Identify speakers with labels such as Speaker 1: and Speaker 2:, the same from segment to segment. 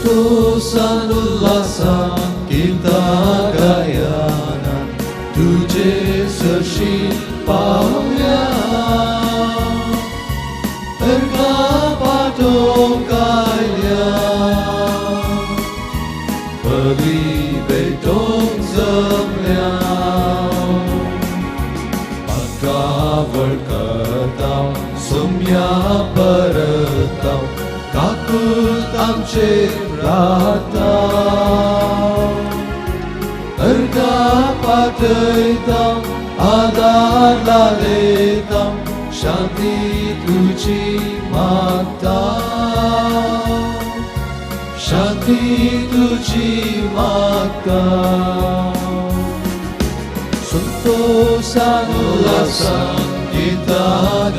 Speaker 1: Sentosan ullasan kita gayanan, तुझे सशी पाऊया. अर्घा पाठोकाल्या बली भेटून जमल्या. माका वळखताव सोम्या परताव, काकूत आमचे राहता. अर्घा पाठयताव आदार लायताव, शांती तुझी मागता. शांती तुझी मागता. संतोषान उल्हासान गीता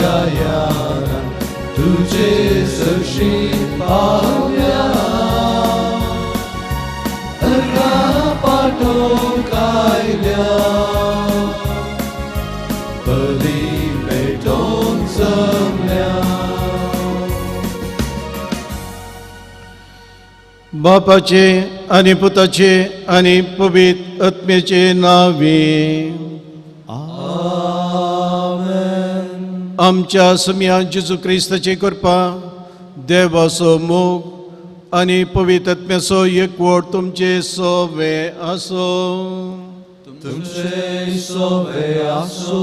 Speaker 1: गायाना, तुझे सशी पाऊया. अर्घा पाठोकाल्या बली भेटून जमल्या.
Speaker 2: बापाचे आणि पुताचे आणि पवित्र आत्म्याचे नावे.
Speaker 1: आमेन.
Speaker 2: आमच्या सम्या जेजू ख्रिस्ताची कृपा, देवाचो मोग आणि पवित्र आत्म्याचो एकवट तुमचे सोबे असो.
Speaker 1: तुमचे सोबे आसो.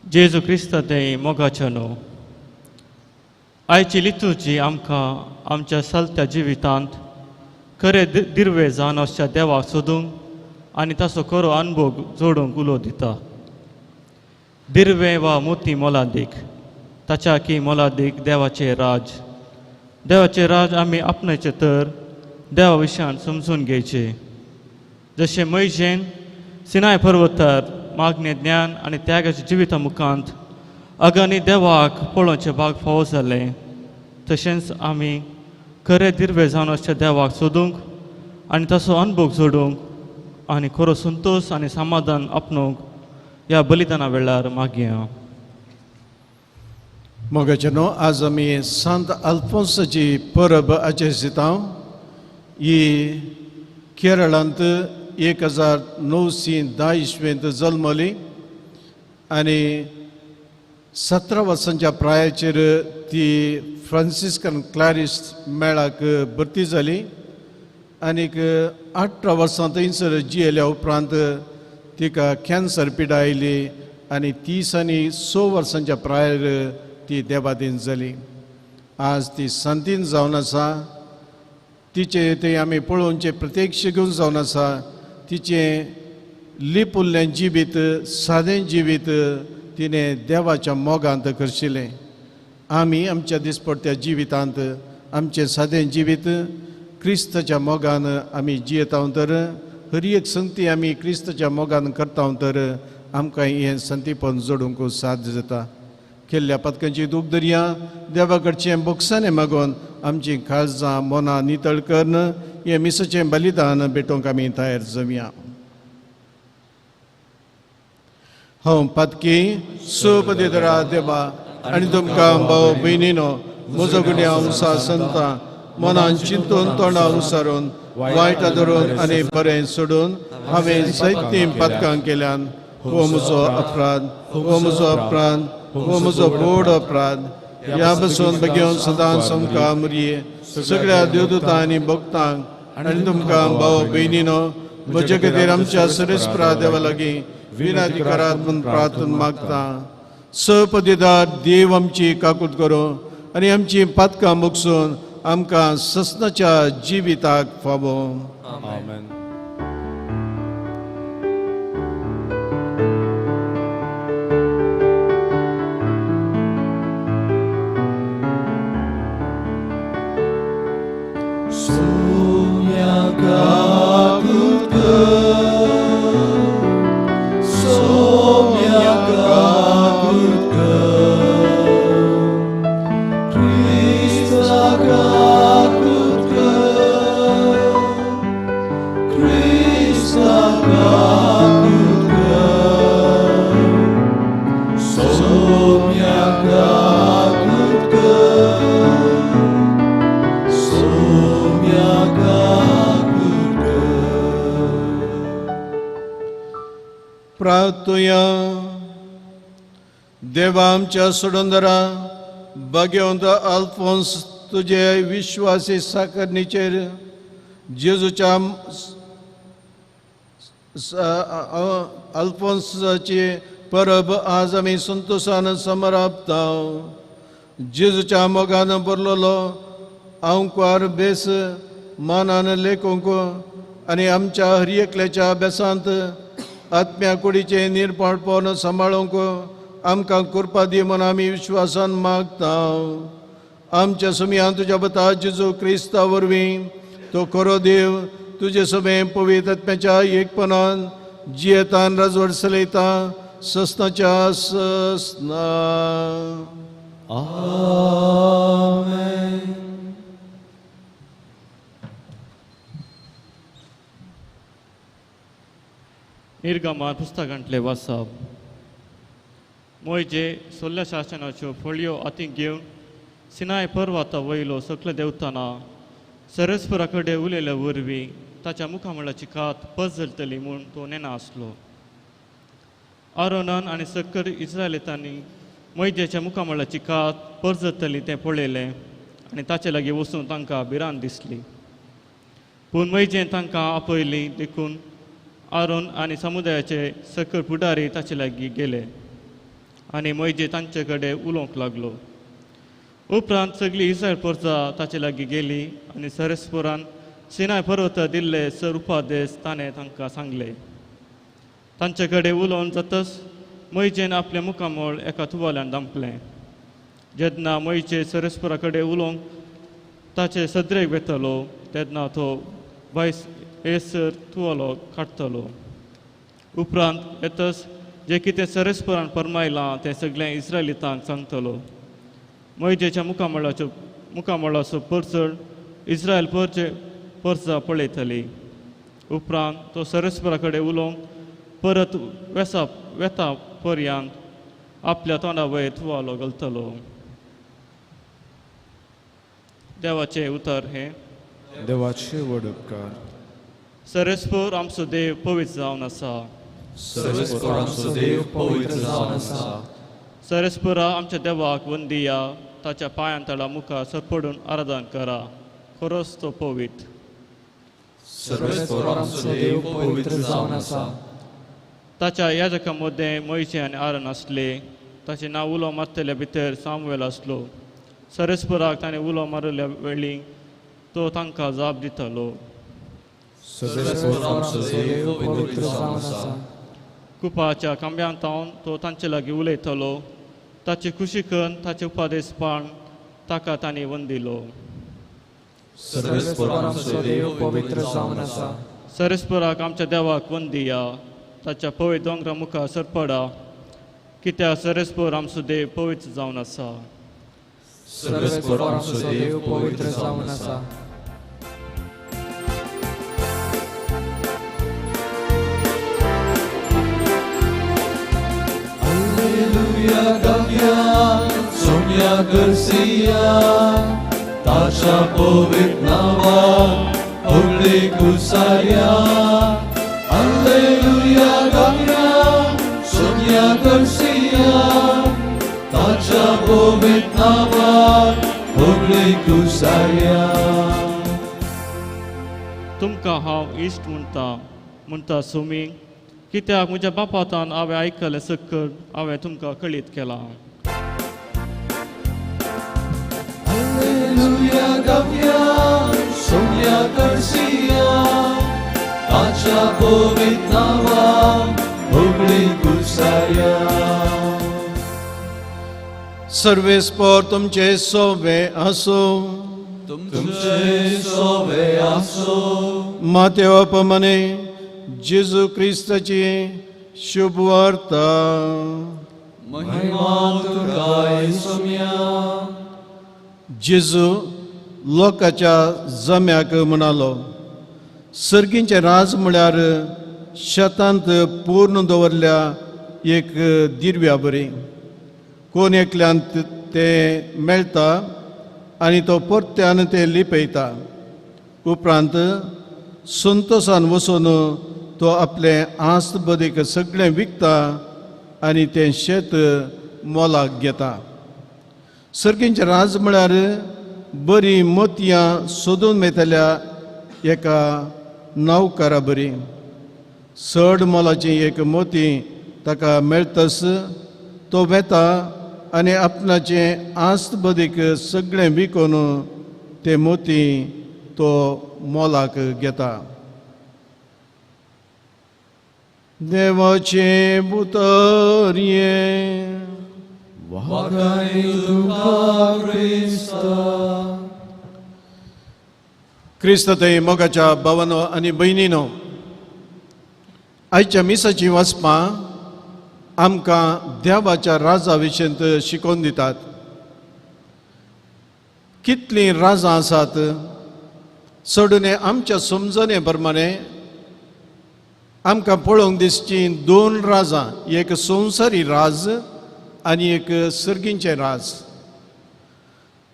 Speaker 3: जेजू क्रिस्ताचे मोगाच्या न्हू. आयची लितूची आमकां आमच्या चलत्या जिवितांत खरे दिर्वे जावन वचच्या देवाक सोदूंक आनी ताचो खरो अनुभव जोडूंक उलो दिता. दिर्वे वा मोती मोलादीक, ताच्या की मोलादीक देवाचे राज. देवाचे राज आमी आपणायचे तर देवा विशयान समजून घेवचे. जशें मैजेन सिनाय पर्वतार मागणे ज्ञान आनी त्यागाच्या जिविता मुखांत अगांनी देवाक पळोवचे भाग फावो जाले, तशेंच आमी खरे दिर्वे जावन वचच्या देवाक सोदूंक आनी ताचो अनुभव जोडूंक आनी खरो संतोश आनी समाधान आपणूंक ह्या बलिदाना वेळार मागया.
Speaker 2: मोगाचेनो, आज आमी संत अल्फोन्साची परब आचरिता. ही केरळांत 1910 इसवेंत जल्मली आनी 17 वर्सांच्या प्रायाचेर ती फ्रांसिस्कन क्लॅरिस्ट मेळाक भरती जाली. आनीक 18 वर्सां थंयसर जियेल्या उपरांत तिका कॅन्सर पिडा आयली आनी 30 आनी 6 वर्सांच्या प्रायार ती देवादीन जाली. आज ती संतीन जावन आसा. तिचे ते आमी पळोवनचे प्रत्यक्ष घेवन जावन आसा. तिचें लिप उरलें जिवीत, सादें जिवीत तिणें देवाच्या मोगांत करशिल्लें. आमी आमच्या दिसपट्ट्या जिवितांत आमचें सादें जिवीत क्रिस्ताच्या मोगान आमी जियेता तर, हर एक संगती आमी क्रिस्ताच्या मोगान करता तर आमकां हें संतीपण जोडूंक साध्य जाता. केल्ल्या पथकांची दूख दर्या देवा कडचें बोगसाणें मागोवन आमची काळजां मनां नितळ करन हें मिसाचें बलिदान भेटोवंक आमी तयार जावया. हांव पथकी सुपदितरा देवा आनी तुमकां भाव भयणीनो, म्हजो गुन्यांव उसा संता मनान चिंतून तोंडार उसारून वायटा धरून आनी बरें सोडून हांवें जायतीं पथकां केल्यान हो म्हजो अपराध, हो म्हजो अपराध, हो म्हजो बोड अपराध. ह्या बसून बेगीन सदांच आमकां मुरये सगळ्या देवदूतां आनी भक्तांक आनी तुमकां भाव भयणीनो, म्हजे खातीर आमच्या सरेस्परा देवा लागीं विनाधिकारांत म्हूण प्रार्थना मागता. सपदिदार देव आमची काकूट करूं आनी आमची पातकां मुगसून आमकां ससनाच्या जिविताक फावो.
Speaker 1: आमेन. Soumya
Speaker 2: प्रार्थुया. देवा आमच्या सुडंदरा भगवंत अल्फोन्स तुझे विश्वासी साकरणीचेर जेजूच्या अल्फोन्साची परब आज आमी संतोषान समरापता. जेजूच्या मोगान बरलोलो आंकवार बेस मानान लेखोंक आनी आमच्या हर एकल्याच्या अभ्यासांत आत्म्या कुडीचे निरपाटपण सांबाळूंक आमकां कृपा दी म्हूण आमी विश्वासान मागता. आमच्या सुमयान तुज्या बता जेजू क्रिस्ता वरवीं तो खरो देव तुजे समें पवित्र आत्म्याच्या एकपणान जियेतान राजवट चलयता सस्नाच्या सस्ना.
Speaker 1: Amen.
Speaker 3: निर्गमान पुस्तकांतले वाचप. मोयजे सोल्ल्या शासनाच्यो फळयो हातीक घेवन सिनाय पर्वता वयलो सकले देवताना सरस्परा कडेन उलयल्या वरवीं ताच्या मुखामळाची कात पसरतली म्हूण तो नेना आसलो. आरोनान आनी सकल इस्रायलितांनी मोयजेच्या मुखामळाची कात परजतली तें पळयलें आनी ताचे लागीं वचून तांकां भिरांत दिसली. पूण मोयजेन तांकां आपयली देखून आरोन आनी समुदायाचे सकल फुडारी ताचे लागीं गेले आनी मोयजे तांचे कडेन उलोवंक लागलो. उपरांत सगळी इस्रायल परजा ताचे लागीं गेली आनी सरस्पुरान सिनाय पर्वत दिल्ले सर उपादेश ताणें तांकां सांगले. तांचे कडेन उलोवन जातच मोयजेन आपलें मुखामळ एका तुवाल्यान दांपलें. जेन्ना मोयजे सरस्पुरा कडेन उलोवंक ताचे सद्रेक वेतलो तेन्ना तो भायस एसर तुवालो काडटलो. उपरांत येतच जें कितें सरस्पुरान फर्मायलां तें सगळें इस्रायलितांक सांगतलो. मोयजेच्या मुखामळाचो परचड इस्रायल परजा पळयतली. उपरांत तो सरस्पुरा कडेन उलोवंक परत वेता पर्यंत आपल्या तोंडा वयर तुवालो घालतलो. देवाचें उतर हें.
Speaker 1: देवाचे वडकार.
Speaker 3: सरस्पूर आमचो देव पवित्र जावन आसा.
Speaker 1: सर्वेस्पर आमचो देव पवित्र जावन आसा.
Speaker 3: सरस्पुरा आमच्या देवाक वंदिया. ताच्या पांयां तळा मुखार सरपडून आराधन करा. खरोच तो पवित्र.
Speaker 1: सर्वेस्पर आमचो देव पवित्र जावन आसा.
Speaker 3: ताच्या याजका मदें मोयजे आनी आरोन आसले. ताचें नांव उलो मारतल्या भितर सामुएल आसलो. सरस्पुराक ताणें उलो मारल्या वेळी तो तांकां जाप दितलो.
Speaker 1: सर्वेस्पर आमचो देव पवित्र जावन आसा.
Speaker 3: कुपाच्या खांब्यान तावन तो तांचे लागीं उलयतलो. ताची खुशी करून ताचे उपादेश पाण ताका तांणी वंदिलो.
Speaker 1: सर्वेस्पर आमचो देव पवित्र जावन आसा.
Speaker 3: सरस्पुराक आमच्या देवाक वंदिया. ताच्या पवित्र दोंगरा मुखार सरपडा. कित्याक सरस्पूर आमचो देव पवित्र जावन आसा.
Speaker 1: सर्वेस्पर आमचो देव पवित्र जावन आसा. Alleluia, Gavia, Somia Garcia, Tasha Povit Nava, Holy Kusaria. Alleluia, Gavia, Somia Garcia, Tasha Povit Nava, Holy Kusaria.
Speaker 3: तुमकां हांव इश्ट म्हणटा सुमी. कित्याक म्हज्या बापातान हांवें आयकलें सकल हांवें तुमकां कळीत केलां.
Speaker 1: Alleluia, Gavia, Somia Garcia, Tasha Povit Nava, Holy Kusaria.
Speaker 2: सर्वेस्पर तुमचे सोवे आसो.
Speaker 1: तुमचे सोवे आसो.
Speaker 2: मातेवा प्रमाणे जेजू क्रिस्ताची शुभ वार्ता.
Speaker 1: महिमा तुका येसुम्या.
Speaker 2: जेजू लोकाच्या जम्याक म्हणालो, सर्गींचे राज म्हळ्यार शेतांत पूर्ण दवरल्या एक दिरव्या बरी. कोण एकल्यान ते मेळटा आनी तो परत्यान ते लिपयता. उपरांत संतोषान वचून तो आपले आस्त बदीक सगळें विकता आनी तें शेत मोलाक घेता. सर्गींचें राज म्हळ्यार बरी मोतयां सोदून मेळटल्या एका नावकारा बरी. चड मोलाची एक मोती ताका मेळटस तो वेता आनी आपणाचें आस्त बदीक सगळें विकून ते मोती तो मोलाक घेता. देवाचें उतर ये
Speaker 1: वागाय तुका क्रिस्ता.
Speaker 2: क्रिस्त ते मोगाच्या भावांनो आनी भयणीनो, आयच्या मिसाची वचपां आमकां देवाच्या राजा विशयंत शिकोवन दितात. कितलीं राजां आसात, चडून आमच्या समजणे प्रमाणे आमकां पळोवंक दिसची दोन राजां, एक संवसारी राज आनी एक सर्गींचें राज.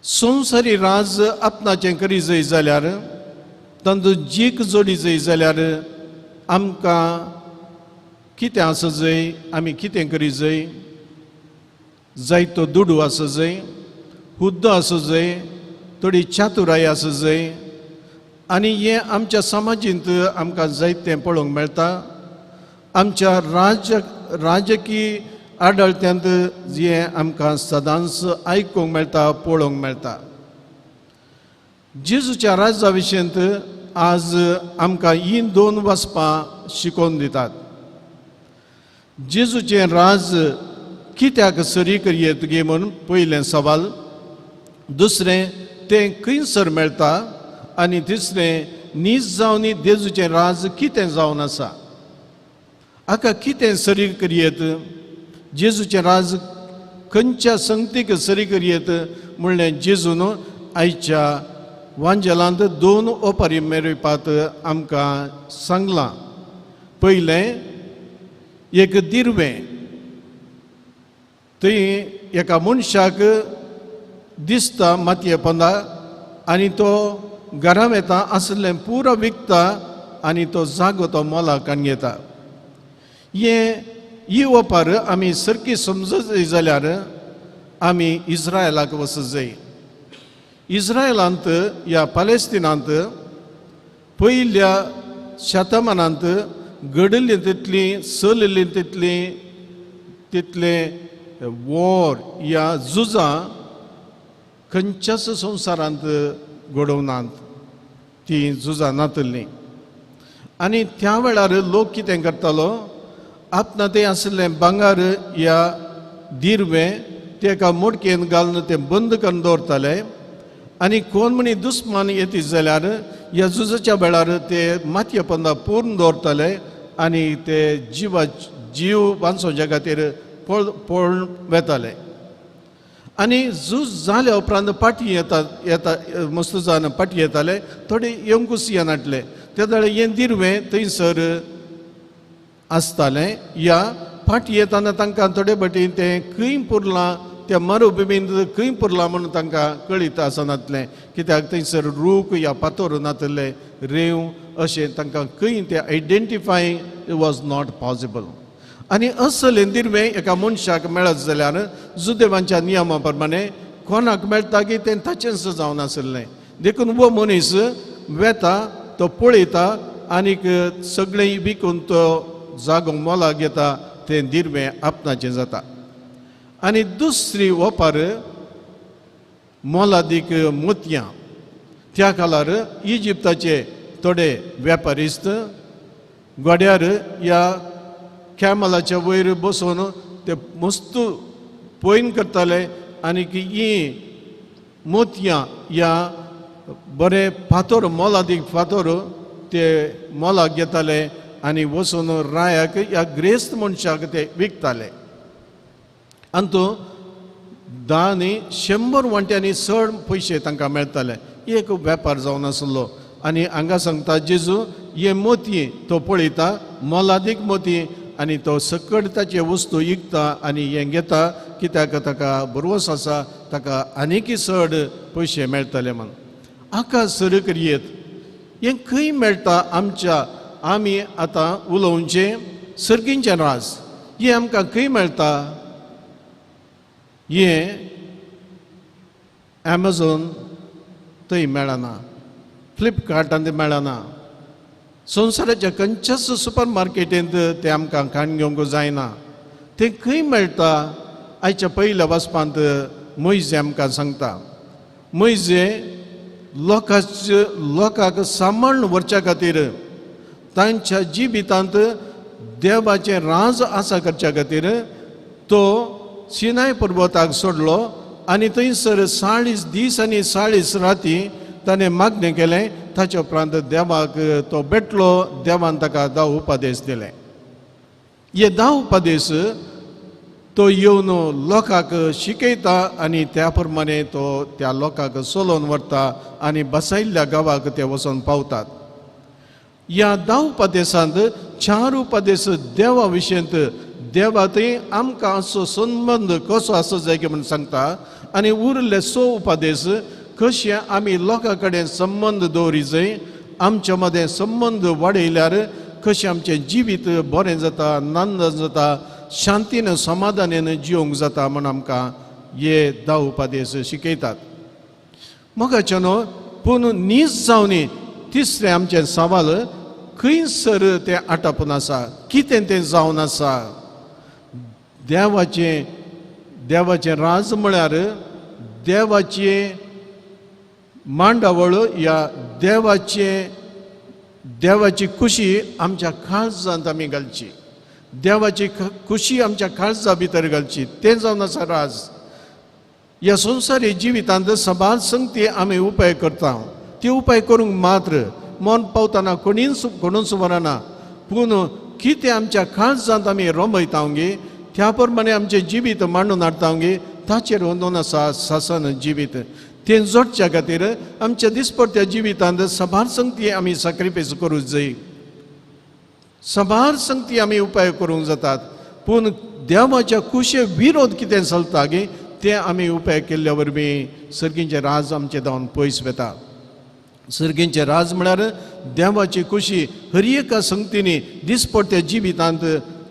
Speaker 2: संवसारी राज आपणाचें करी जंय जाल्यार, तातूंत जीक जोडी जंय जाल्यार आमकां कितें आसा जंय, आमी कितें करी जंय, जायतो दुडू आसा जंय, हुद्द आसा जंय, थोडी चातुराय आसा जंय, आनी हें आमच्या समाजींत आमकां जायतें पळोवंक मेळटा. आमच्या राजकीय आडळत्यांत जें आमकां सदांच आयकूंक मेळटा, पळोवंक मेळटा. जेजूच्या राजा विशयंत आज आमकां ही दोन वचपां शिकोवन दितात. जेजूचें राज कित्याक सरी करियेत गे म्हणून पयलें सवाल. दुसरें तें खंयसर मेळटा आनी तिसरें नीज जावन जेजूचें राज कितें जावन आसा. हाका कितें सरी करियेत, जेजूचें राज खंयच्या संगतीक सरी करियेत म्हणलें जेजून आयच्या वांजेलांत दोन ओपारी मेळपाक आमकां सांगलां. पयलें एक दिर्वें, थंय एका मनशाक दिसता मातये पोंदा आनी तो घरां येता आसलें पुरो विकता आनी तो जागो तो मोलाक घेता. ही ओपार आमी सारकी समजत जाल्यार आमी इस्रायलाक वचूंक जाय. इस्रायलांत ह्या पॅलेस्टिनांत पयल्या शतमानांत घडली तितले वॉर या झुजां खंयच्याच संवसारांत घडोवनात. ती झुजां नातलीं. आनी त्या वेळार लोक कितें करतालो, आपणा तें आसलें भांगार या दिर्वें तेका मोडकेन घालून तें बंद करून दवरताले. आनी कोण म्हणी दुस्मान येती जाल्यार ह्या झुजाच्या वेळार ते मातये पोंदा पूर्ण दवरताले आनी ते जीव वाचोवच्या खातीर पळोवन वेताले. आनी झूज जाल्या उपरांत पाटी येता मस्त जावन पाटी येताले, थोडे येवंकूच येनाटले. त्या वेळार हें दिर्वें थंयसर आसतालें. या फाटी येताना तांकां थोडे फाटी तें खंय पुरलां, त्या मरुभुमींत खंय पुरलां म्हणून तांकां कळीत आसनातलें. कित्याक थंयसर रूख या पातोर नातले, रेंव अशें तांकां खंय तें आयडेंटिफाय वॉज नॉट पॉसिबल. आनी असलें दिर्वें एका मनशाक मेळत जाल्यार जुदेवांच्या नियमा प्रमाणे कोणाक मेळटा की तें ताचेंच जावन आसलें. देखून वो मनीस वेता, तो पळयता आनीक सगळें विकून तो जागो मोलाक घेता, तें दिर्वें आपणाचें जाता. आनी दुसरी ओपार मोलादीक मोतयां. त्या काळार इजिप्ताचे थोडे वेपारीस्त गोड्यार या कॅमलाच्या वयर बसून ते मस्त पयन करताले आनीक ही मोतयां या बरे फातोर मोलादीक फातोर ते मोलाक घेताले आनी वचून रायाक या ग्रेस्त मनशाक ते विकताले. आनी तो 10 नी 100 वांट्यांनी चड पयशे तांकां मेळटाले. एक वेपार जावन आसलो. आनी हांगा सांगता जेजू हे मोती तो पळयता, मोलादीक मोती, आनी तो सकट ताचे वस्तू विकता आनी हें घेता, कित्याक ताका बरोवस आसा, ताका आनीक चड पयशे मेळटले म्हण. हाका सर करियेत हें खंय मेळटा आमच्या आमी आतां उलोवचें सर्गींचें राज हें आमकां खंय मेळटा हें एमेझॉन थंय मेळना फ्लिपकार्टान तें मेळना संवसाराच्या खंयच्याच सुपर मार्केटींत तें आमकां खाण घेवंक जायना तें खंय मेळटा आयच्या पयल्या वचपांत मोइजे आमकां सांगता मोइजे लोकांक सांबाळून व्हरच्या खातीर तांच्या जिवितांत देवाचें राज आसा करच्या खातीर तो सिनाय पर्वताक सोडलो आनी थंयसर 40 दीस आनी 40 राती ताणें मागणें केलें ताचे उपरांत देवाक तो भेटलो देवान ताका 10 उपदेश दिले हे 10 उपदेश तो येवन लोकांक शिकयता आनी त्या प्रमाणे तो त्या लोकांक चलोवन व्हरता आनी बसयल्ल्या गांवाक ते वचोन पावतात ह्या 10 उपदेशांत 4 उपदेश देवा विशयंत देवा थंय आमकां असो संबंद कसो आसो जाय की म्हणून सांगता आनी उरले 6 उपदेश कशे आमी लोकां कडेन संबंद दवरी जाय आमच्या मदें संबंद वाडयल्यार कशें आमचें जिवीत बरें जाता आनंद जाता शांतीन समाधानान जिवंक जाता म्हूण आमकां हे 10 उपदेश शिकयतात मोगाचे न्हू पूण नीज जावन तिसरें आमचें सवाल खंयसर तें आटापून आसा कितें तें जावन आसा देवाचें राज म्हळ्यार देवाचें मांडावळ या देवाची खुशी आमच्या काळजांत आमी घालची देवाची खुशी आमच्या काळजा भितर घालची तें जावन आसा राज ह्या संवसारी जिवितांत सबार संगती आमी उपाय करता ती उपाय करूंक मात्र मन पावतना कोणूच व्हरना पूण कितें आमच्या काळजांत आमी रमयतांगे त्या प्रमाणे आमचें जिवीत मांडून हाडतांगे ताचेर वंदून आसा सासन जिवीत तें जोडच्या खातीर आमच्या दिसपट्ट्या जिवितांत सबार संगती आमी सॅक्रिफायस करूंक जाय सबार संगती आमी उपाय करूंक जातात पूण देवाच्या कुशे विरोध कितें चलता गे तें आमी उपाय केल्ल्या वरवीं सर्गींचें राज आमचें जावन पयस वता सर्गींचें राज म्हळ्यार देवाची खुशी हर एका संगतींनी दिसपट्ट्या जिवितांत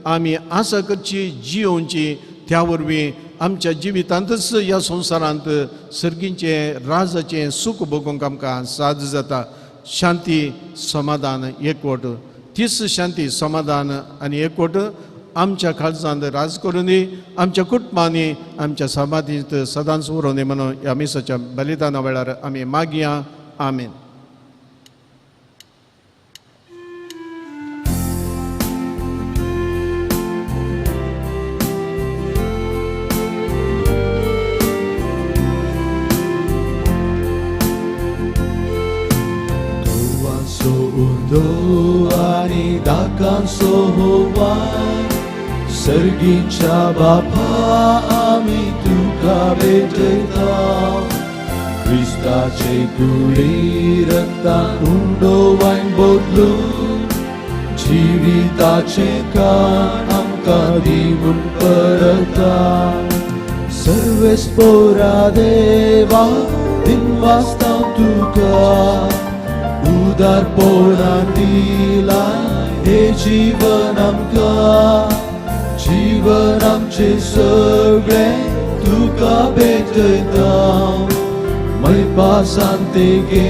Speaker 2: आमी आसा करची जियोवची त्या वरवीं आमच्या जिवितांतच ह्या संवसारांत सर्गींचें राजाचें सूख भोगूंक आमकां साद जाता शांती समाधान एकवट तीच शांती समाधान आनी एकवट आमच्या काळजांत राज करून दी आमच्या कुटुंबांनी आमच्या समाधींत सदांच उरों दी म्हणून ह्या मिसाच्या बलिदाना वेळार आमी मागया आमीन
Speaker 1: Doani dakan sohowan Sergincha Bapa ami tuka beteta Krista cekuli ratan undo wain bodlu Jivita cekan amka dimun perata Serves pora deva dinvastam tuka उदार पोरांतीला हे जीवन आमचे सगळे तुका भेटता मैपासान तेगे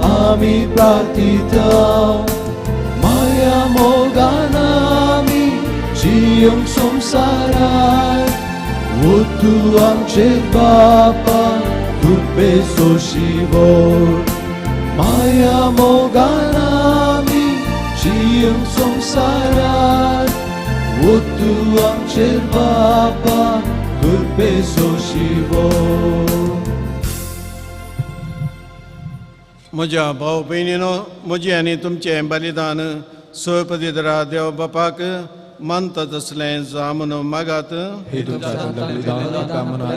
Speaker 1: आमी प्रार्थिता माया मोगान आमी जियोंक संवसारांत ओ तू आमचे बापा कृपे सोशिवो माया मोगान आमी जियोंक संवसारांत ओ तू आमचे बापा कृपे सोशिवो
Speaker 2: म्हज्या भाव भयणीनो म्हजें आनी तुमचें बलिदान सोयपदीदरा देव बापाक मानता तसलें जा म्हणून मागात
Speaker 1: हे तुमच्या बलिदान कामना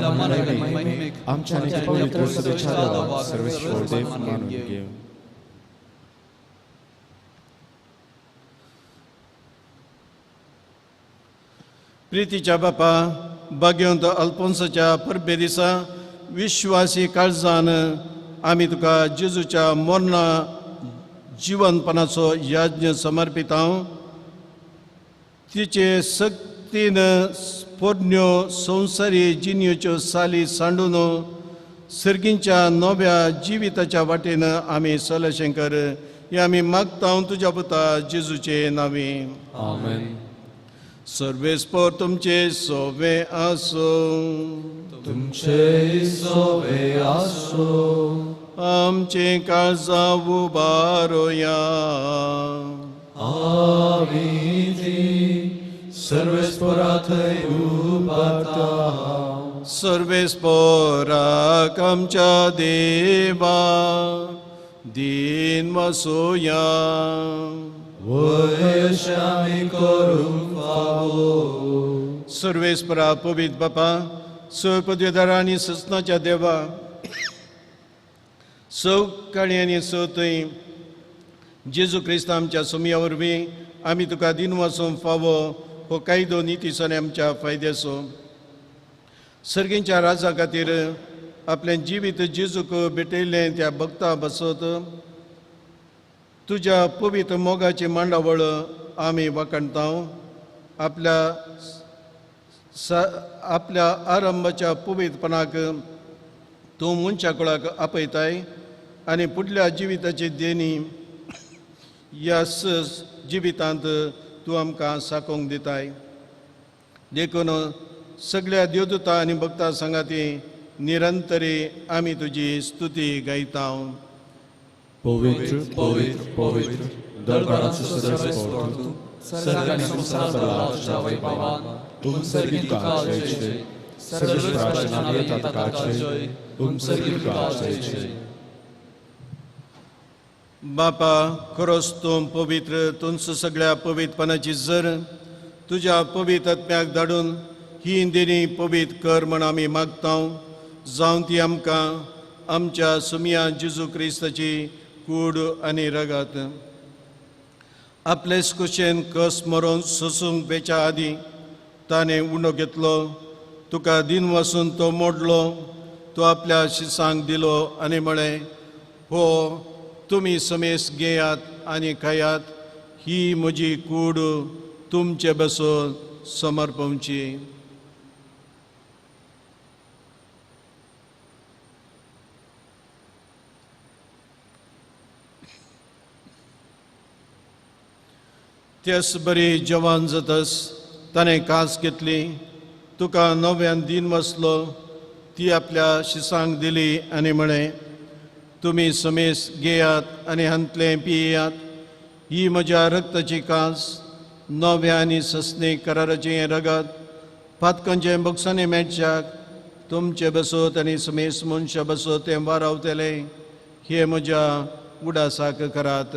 Speaker 1: आमच्या पवित्र सदस्याला सर्वेश्वर देव मानून घेऊ
Speaker 2: प्रितीच्या बापा भाग्यवंत अल्फोन्साच्या परबे दिसा विश्वासी काळजान आमी तुका जेजूच्या मरणा जिवनपणाचो यज्ञ समर्पित हांव तिचे सक्तीन पोरण्यो संवसारी जिणेच्यो साली सांडून सर्गींच्या नव्या जिविताच्या वाटेन आमी चलशें कर हे आमी मागता तुज्या पुता जेजूचे नांवे
Speaker 1: आमेन.
Speaker 2: सर्वेस्पर तुमचे सोवे आसो
Speaker 1: तुमचे सोवे आसो.
Speaker 2: आमचे काळजा उबारोया.
Speaker 1: आमी सर्वेस्परा थंय उबारता.
Speaker 2: सर्वेस्पराक आमच्या देवा दिन वसोया.
Speaker 1: वयशे आमी करूंक फावो.
Speaker 2: सर्वेस्परा पवित्र बापा पदवीधर आनी ससनाच्या देवा काळी आनी थंय जेजू क्रिस्त आमच्या सुमया वरवीं आमी तुका दिन वचूंक फावो हो कायदो नितीसोने आमच्या फायद्याचो. सर्गींच्या राजा खातीर आपलें जिवीत जेजूक भेटयलें त्या भक्ता बसत तुज्या पवित्र मोगाची मांडावळ आमी वाखणता. आपल्या आरंभाच्या पवित्रपणाक तूं मनशा कुळाक आपयताय आनी फुडल्या जिविताची देणी ह्या जिवितांत तूं आमकां साकोंक दिताय. देखून सगळ्या देवदूतां आनी भक्तां सांगाती निरंतरी आमी तुजी स्तुती गायता.
Speaker 1: पवित्र पवित्र पवित्र दरबाराचो सर्वेस्पर तूं सर्गांनी संसाराच्या वैभवान सर्गीत काळजाचे सर्वेस्पराच्या नांवे येता काळजाचे सर्गीत काळजाचे.
Speaker 2: बापा खरोच तूं पवित्र तुंच सगळ्या पवित्रपणाची जर तुज्या पवित्र आत्म्याक धाडून ही देणी पवित्र कर म्हण आमी मागता. जावं ती आमकां आमच्या सुमया जेजू क्रिस्ताची कूड आनी रगत आपलेच कुशेन कस मरोवन सोसूंक बेच्या आदी ताणें उंडो घेतलो. तुका दिन वचून तो मोडलो. तो आपल्या शिसांक दिलो आनी म्हळें हो तुमी समेस घेयात आनी खायात. ही म्हजी कूड तुमचे बसोन समर्पवची. तेस बरी जवान जातस ताणें कास घेतली. तुका नव्यान दिन वसलो. ती आपल्या शिसांक दिली आनी म्हळें तुमी समेस घेयात आनी हांतलें पियेयात. ही म्हज्या रक्ताची कास नव्या आनी ससणे कराराचें रगत पातकांचे बोगसाने मेळच्याक तुमचे बसत आनी समेस मनशा बसत तें वारावतलें. हे म्हज्या उडासाक करात.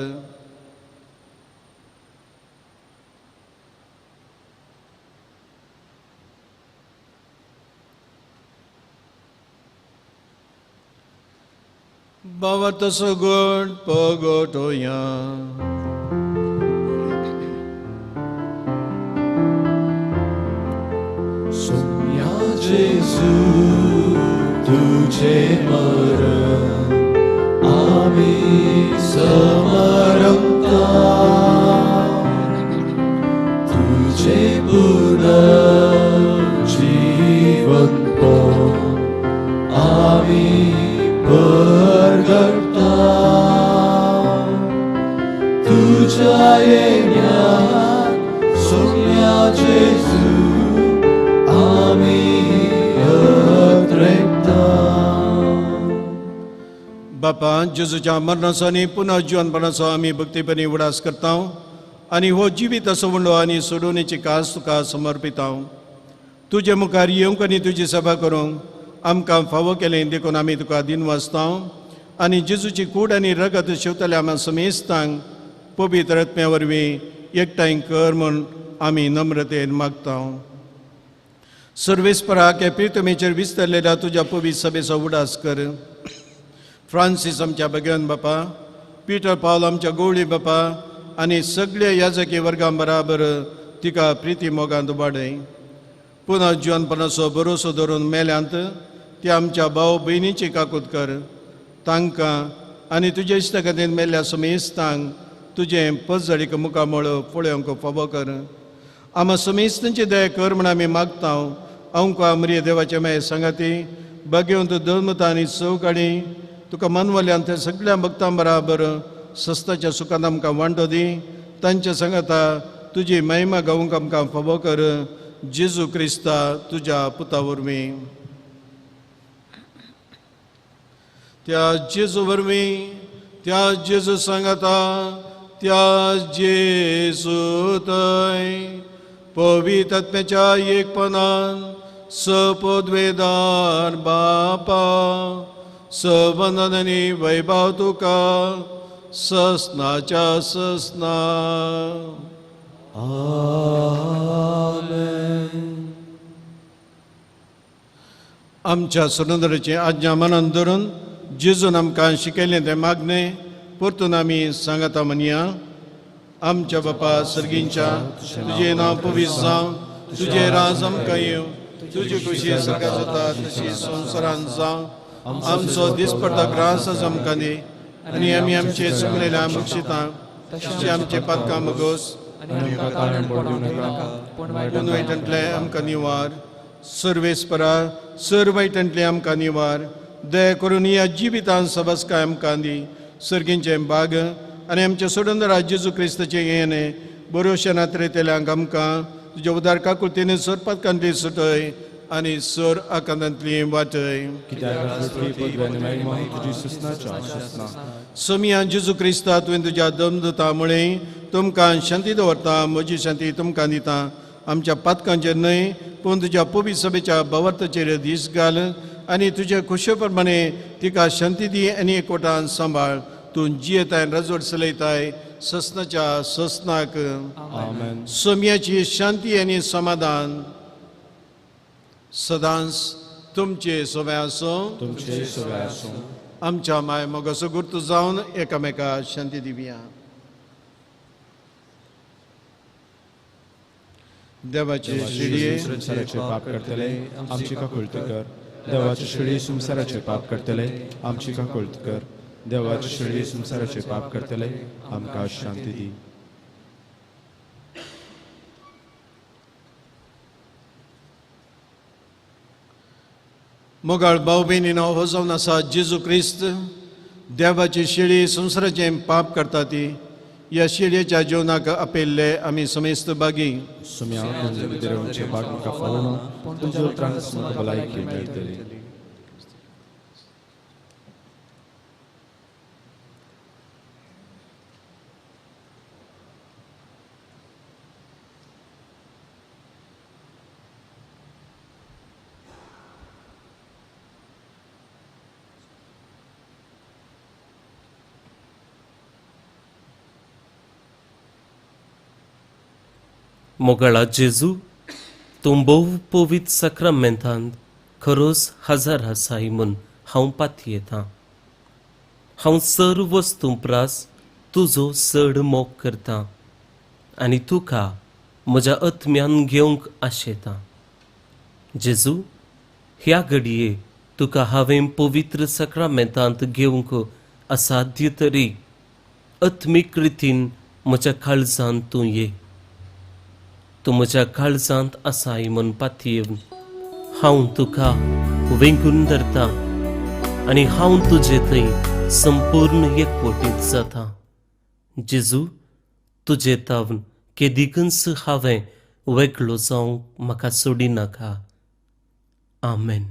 Speaker 2: बाबा तसो गोड पगोटोया.
Speaker 1: सुमया जेजू तुझे मरण आमी समरमता. तुझे पुनर्जीवन आमी परगटा. तुझ्या येण्यात सुमया जेजू आमी येत्रेता.
Speaker 2: बापा जेजूच्या मरणाचो आनी पुनर्जीवनपणाचो आमी भक्तीपणी उडास करता आनी हो जिवीत असो उंडो आनी सोडवणेची कास तुका समर्पिता. तुजे मुखार येवंक आनी तुजी सभा करूंक आमकां फावो केलें देखून आमी तुका दिन वाचता आनी जेजूची कूड आनी रगत शेवतल्या आमी समेस्तांक पवित्र आत्म्या वरवीं एकठांय कर म्हूण आमी नम्रतेन मागता. सर्वेस्पराक हे प्रितमेचेर विस्तरलेल्या तुज्या पवित्र सभेचो उडास कर. फ्रांसीस आमच्या भगवान बापा, पीटर पावल आमच्या गवळी बापा आनी सगळ्या याजकी वर्गां बराबर तिका प्रिती मोगांत वाडय. पुनर्जीवनपणाचो भरोसो धरून मेल्यांत ते आमच्या भाव भयणीची काकूत कर. तांकां आनी तुजे इश्ट खातीर मेल्ल्या सुमेस्तांक तुजें पसजळीक मुखामळ फुळ्यांक फावो कर. आमा सुमेस्तांची दया कर म्हण आमी मागता. अवका मरिये देवाचे माये सांगाती भाग्यवंत धर्मता आनी चौकाडी तुका मनवल्यान ते सगळ्या भक्तां बराबर सस्ताच्या सुखान आमकां वांटो दी. तांच्या सांगाता तुजी महिमा गावूंक आमकां फावो कर. जेजू क्रिस्ता तुज्या पुता वरवीं. त्या जेजू वरवीं, त्या जेजू सांगाता, त्या जेजू थंय पवित्र आत्म्याच्या एकपणान सपदवेदार बापा सबंदन आनी वैभव तुका ससनाच्या ससना. आमच्या सुनंदराची आज्ञा मनान धरून जेजून आमकां शिकयलें तें मागणे परतून आमी सांगता म्हणया. आमच्या बापा सर्गींच्या तुजें नांव पवित्र जावं, तुजें राज आमकां येवं, तुजी खुशी सगळ्या जाता तशी संवसारांत जावं. आमचो दिसपडटो ग्रास आज आमकां दी आनी आमी आमचे चुकलेल्या बक्षितां तशी आमचे पातकां मगोस पूण वायटांतले आमकां निवार. सर्वेस्परा सर वायटांतले आमकां निवार. दया करून ह्या जिवितांत सबस्काय आमकां दी. सर्गींचें भाग आनी आमचे सुडंदरा जेजू क्रिस्ताचें येणे बरोवशे नात्रेतेल्यांक आमकां तुज्या उदार काकुळतेन सर पातकांतली सुटय आनी सर आकांतांतली वाटय. सोमिया जेजू क्रिस्ता तुवें तुज्या दमदुता मुळे तुमकां शांती दवरता. म्हजी शांती तुमकां दिता. आमच्या पातकांचेर न्हय पूण तुज्या पवित्र सभेच्या भवार्थाचेर दीस घाल आनी तुजे खुशे प्रमाणे तिका शांती दी आनी एकवटान सांबाळ. तूं जियेताय रजवट चलयताय ससनाच्या ससनाक. सोम्याची शांती आनी समाधान सदांच तुमचे सोबे आसूं. आमच्या माय मोगाचो गुर्तू जावन एकामेका शांती दिवया. देवाचे शिडये
Speaker 1: संसाराचे पाप करतले आमची काकुळत कर. देवाचे शिडी संसाराचे पाप करतले आमची काकुळत कर. देवाचे शिडी संसाराचे पाप करतले आमकां शांती दी.
Speaker 2: मोगाळ भाऊ भयणीनो हो जावन आसा जेजू क्रिस्त देवाची शिडी संसाराचे पाप करता ती. ह्या शिडयेच्या जेवणाक आपयल्ले आमी समेस्त बागी.
Speaker 1: सुम्या देवाचे भाग म्हाका फावना पूण तुज्या उतरांत म्हाका भलायकी मेळटली.
Speaker 4: मोगळा जेजू तूं भोव पवित्र सक्रामेंतांत खरोच हजार आसाय म्हूण हांव पातयेतां. हांव सर्व वस्तू प्रास तुजो चड मोग करतां आनी तुका म्हज्या आत्म्यान घेवंक आशेतां. जेजू ह्या घडये तुका हांवें पवित्र सक्रामेंतांत घेवंक असाध्य तरी आत्मीक रितीन म्हज्या काळजांत तूं ये. तूं म्हज्या काळजांत आसाय म्हूण पातयेवन हांव तुका वेंगून धरतां आनी हांव तुजे थंय संपूर्ण एकवटीत जाता. जेजू तुजे तावन केदिकच हांवें वेगळो जावंक म्हाका सोडिनाका. आमेन.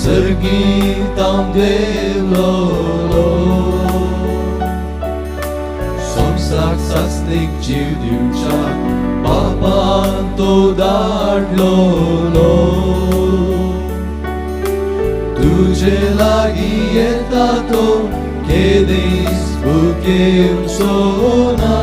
Speaker 5: Sergitam Devlolo Somsak sasnik dziwdiwczak Papan to darlolo Tudzie lagi etato Kiedyś z Bogiem sona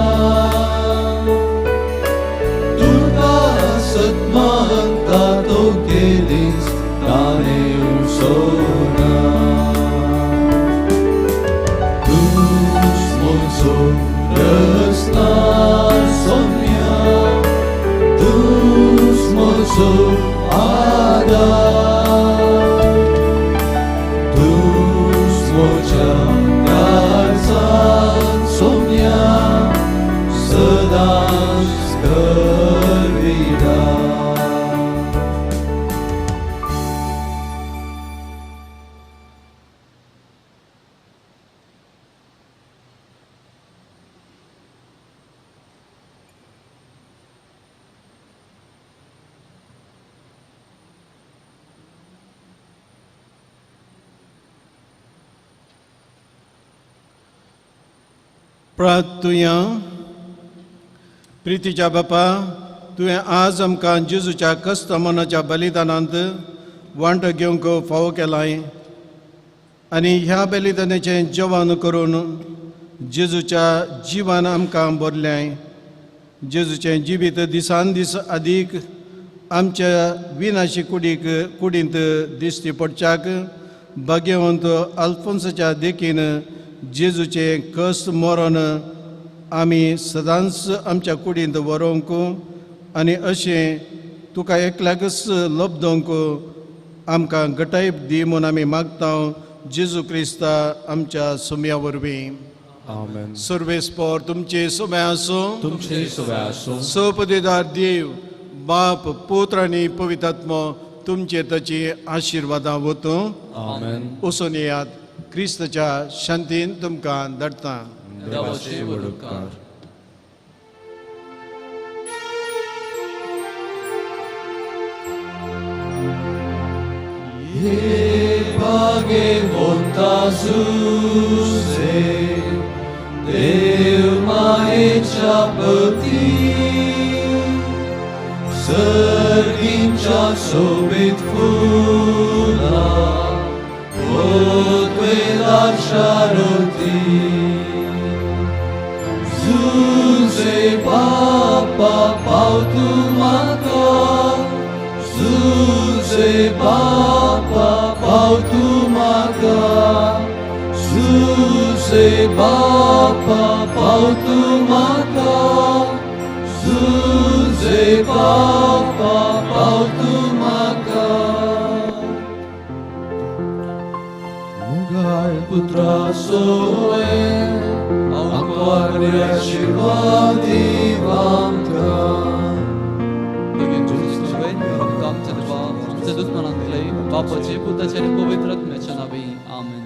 Speaker 2: प्रार्थुया प्रितीच्या बापा तुवें आज आमकां जेजूच्या कस्त मनाच्या बलिदानांत वांटो घेवंक फावो केलाय आनी ह्या बलिदानाचें जेवण करून जेजूच्या जिवान आमकां भरल्याय. जेजूचें जिवीत दिसान दीस अदीक आमच्या विनाशी कुडींत दिश्टी पडच्याक भाग्यवंत अल्फोन्साच्या देखीन जेजूचें कस्त मरण आमी सदांच आमच्या कुडींत व्हरोंक आनी अशें तुका एकल्याकच लबदोंक आमकां घटाय दी म्हूण आमी मागता जेजू क्रिस्ता आमच्या सुम्या वरवीं.
Speaker 1: आमेन.
Speaker 2: सर्वेस्पोर तुमचे सुबे आसूं.
Speaker 1: तुमचे सुबे आसूं.
Speaker 2: सोपदेदार देव बाप पुत्र आनी पवित्र आत्मो तुमचे ताची आशिर्वादां वतूं.
Speaker 1: आमेन.
Speaker 2: वचून येयात. क्रिस्ताच्या शांतीन तुमकां धाडटा.
Speaker 5: देवाचे वडकार. Dev mahecha pati Sărgința sobit fula Potvelar șarăti Zuze papa pautumata Zuze papa pautumata Zuze papa pautumata Zuze papa pautumata Mugar putra soe Ancoare shivadi vamka
Speaker 6: Băgem Jezus Sfânt, rugăm-te de bapace, puteți să ne povitrat mecea nabii. Amen.